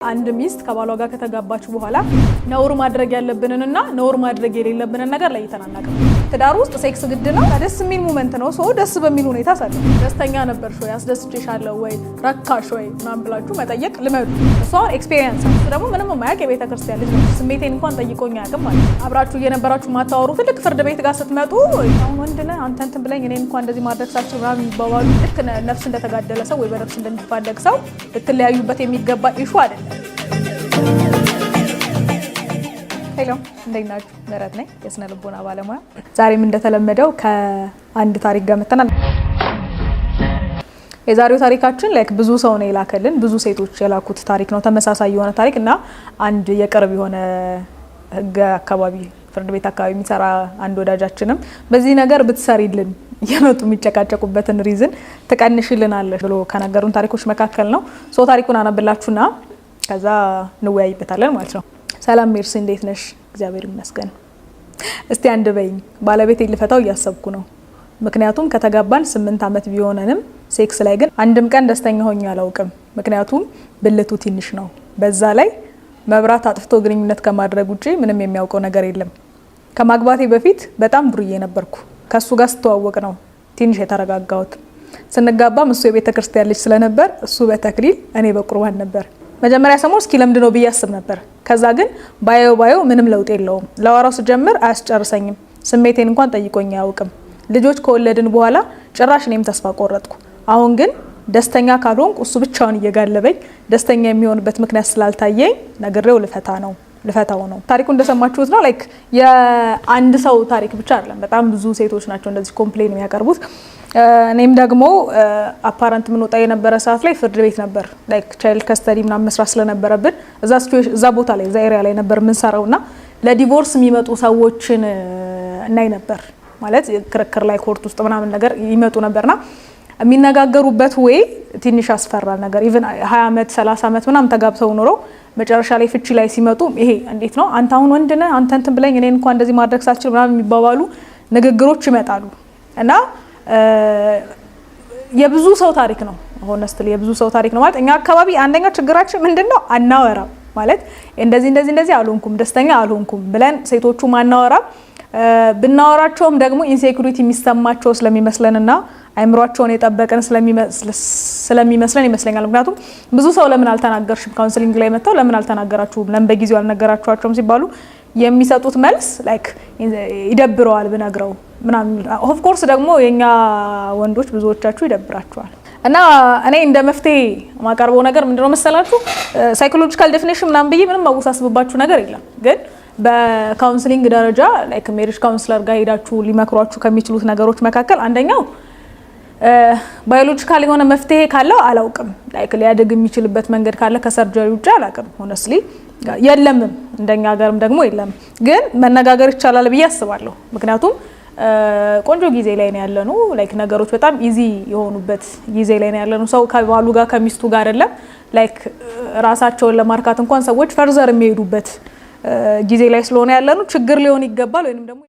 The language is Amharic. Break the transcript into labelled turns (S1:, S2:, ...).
S1: አንድ ሚስት ከባሏ ጋር ከተጋባች በኋላ ነውር ማድረግ ያለብንንና ነውር ማድረግ የሌለብንን ነገር ለይተን አናውቅም። ትዳር ውስጥ ሴክስ ግድ ነው። ደስ የሚል ሞመንት ነው። ሰው ደስ በሚል ሁኔታ ሳለ ደስተኛ ነበርሽ ወይ ያስደስችሻለሁ ወይ ረካሽ ወይ ምናምን ብላችሁ መጠየቅ ልመዱ። እሷን ኤክስፒሪየንስ እሱ ደግሞ ምንም የማያውቅ የቤተ ክርስቲያን ልጅ ነው። ስሜቴን እንኳን ጠይቆኝ አያውቅም ማለት አብራችሁ እየነበራችሁ ማታወሩ ትልቅ ፍርድ ቤት ጋር ስትመጡ አሁን ወንድ ነህ አንተ እንትን ብለኝ እኔን እንኳን እንደዚህ ማድረግ ሳልችል ምናምን የሚባባሉ ልክ ነፍስ እንደተጋደለ ሰው ወይ በነፍስ እንደሚፋለግ ሰው ልትለያዩበት የሚገባ ኢሹ አይደለም። ሄሎ እንዴት ናችሁ? ምህረት ነኝ የስነ ልቦና ባለሙያ። ዛሬም እንደተለመደው ከአንድ ታሪክ ጋር መተናል። የዛሬው ታሪካችን ላይክ ብዙ ሰው ነው የላከልን፣ ብዙ ሴቶች የላኩት ታሪክ ነው። ተመሳሳይ የሆነ ታሪክ እና አንድ የቅርብ የሆነ ህግ አካባቢ ፍርድ ቤት አካባቢ የሚሰራ አንድ ወዳጃችንም በዚህ ነገር ብትሰሪልን የመጡ የሚጨቃጨቁበትን ሪዝን ትቀንሽልናለሽ ብሎ ከነገሩን ታሪኮች መካከል ነው። ሶ ታሪኩን አነብላችሁና ከዛ እንወያይበታለን ማለት ነው። ሰላም ሜርሲ፣ እንዴት ነሽ? እግዚአብሔር ይመስገን። እስቲ አንድ በይኝ። ባለቤቴ ልፈታው እያሰብኩ ነው። ምክንያቱም ከተጋባን 8 ዓመት ቢሆነንም ሴክስ ላይ ግን አንድም ቀን ደስተኛ ሆኜ አላውቅም። ምክንያቱም ብልቱ ትንሽ ነው። በዛ ላይ መብራት አጥፍቶ ግንኙነት ከማድረግ ውጪ ምንም የሚያውቀው ነገር የለም። ከማግባቴ በፊት በጣም ዱርዬ ነበርኩ። ከሱ ጋር ስተዋወቅ ነው ትንሽ የተረጋጋሁት። ስንጋባም እሱ የቤተ ክርስቲያን ልጅ ስለነበር እሱ በተክሊል እኔ በቁርባን ነበር። መጀመሪያ ሰሞን እስኪ ለምንድን ነው ብዬ አስብ ነበር። ከዛ ግን ባየው ምንም ለውጥ የለውም። ለወራው ስጀምር አያስጨርሰኝም። ስሜቴን እንኳን ጠይቆኝ አያውቅም። ልጆች ከወለድን በኋላ ጭራሽ እኔም ተስፋ ቆረጥኩ። አሁን ግን ደስተኛ ካልሆንኩ እሱ ብቻውን እየጋለበኝ ደስተኛ የሚሆንበት ምክንያት ስላልታየኝ ነግሬው ልፈታው ነው። ታሪኩ እንደሰማችሁት ነው። ላይክ የአንድ ሰው ታሪክ ብቻ አይደለም። በጣም ብዙ ሴቶች ናቸው እንደዚህ ኮምፕሌን የሚያቀርቡት። እኔም ደግሞ አፓረንት ምን ወጣ የነበረ ሰዓት ላይ ፍርድ ቤት ነበር ላይክ ቻይልድ ከስተዲ ምናምን መስራት ስለነበረብን እዛ ቦታ ላይ እዛ ኤሪያ ላይ ነበር የምንሰራውና ለዲቮርስ የሚመጡ ሰዎችን እናይ ነበር። ማለት ክርክር ላይ ኮርት ውስጥ ምናምን ነገር ይመጡ ነበርና የሚነጋገሩበት ወይ ትንሽ ያስፈራል ነገር ኢቭን 20 ዓመት 30 ዓመት ምናምን ተጋብተው ኖረው መጨረሻ ላይ ፍቺ ላይ ሲመጡ ይሄ እንዴት ነው አንተ አሁን ወንድ ነህ አንተ እንትን ብለኝ እኔን እንኳን እንደዚህ ማድረግ ሳልችል ምናምን የሚባባሉ ንግግሮች ይመጣሉ እና የብዙ ሰው ታሪክ ነው። ሆነስትሊ የብዙ ሰው ታሪክ ነው ማለት እኛ አካባቢ አንደኛ ችግራችን ምንድነው አናወራም ማለት እንደዚህ አልሆንኩም ደስተኛ አልሆንኩም ብለን ሴቶቹ ማናወራ ብናወራቸውም ደግሞ ኢንሴኩሪቲ የሚሰማቸው ስለሚመስለንና አይምሯቸውን የጠበቀን ስለሚመስለን ይመስለኛል። ምክንያቱም ብዙ ሰው ለምን አልተናገርሽም ካውንስሊንግ ላይ መጣው ለምን አልተናገራችሁም ለምን በጊዜው አልነገራችኋቸውም ሲባሉ የሚሰጡት መልስ ላይክ ይደብረዋል ብነግረው ምናምን። ኦፍ ኮርስ ደግሞ የኛ ወንዶች ብዙዎቻችሁ ይደብራችኋል እና እኔ እንደ መፍትሄ ማቀርበው ነገር ምንድነው መሰላችሁ ሳይኮሎጂካል ዴፊኒሽን ምናምን ብዬ ምንም ማወሳስብባችሁ ነገር የለም። ግን በካውንስሊንግ ደረጃ ላይክ ሜሪጅ ካውንስለር ጋር ሄዳችሁ ሊመክሯችሁ ከሚችሉት ነገሮች መካከል አንደኛው ባዮሎጂካል የሆነ መፍትሄ ካለው አላውቅም ላይክ ሊያድግ የሚችልበት መንገድ ካለ ከሰርጀሪ ውጪ አላውቅም። ሆነስሊ የለም እንደኛ ሀገርም ደግሞ የለም። ግን መነጋገር ይቻላል ብዬ አስባለሁ። ምክንያቱም ቆንጆ ጊዜ ላይ ነው ያለነው ላይክ ነገሮች በጣም ኢዚ የሆኑበት ጊዜ ላይ ነው ያለነው። ሰው ከባሉ ጋር ከሚስቱ ጋር አይደለም ላይክ ራሳቸውን ለማርካት እንኳን ሰዎች ፈርዘር የሚሄዱበት ጊዜ ላይ ስለሆነ ያለነው ችግር ሊሆን ይገባል ወይንም ደግሞ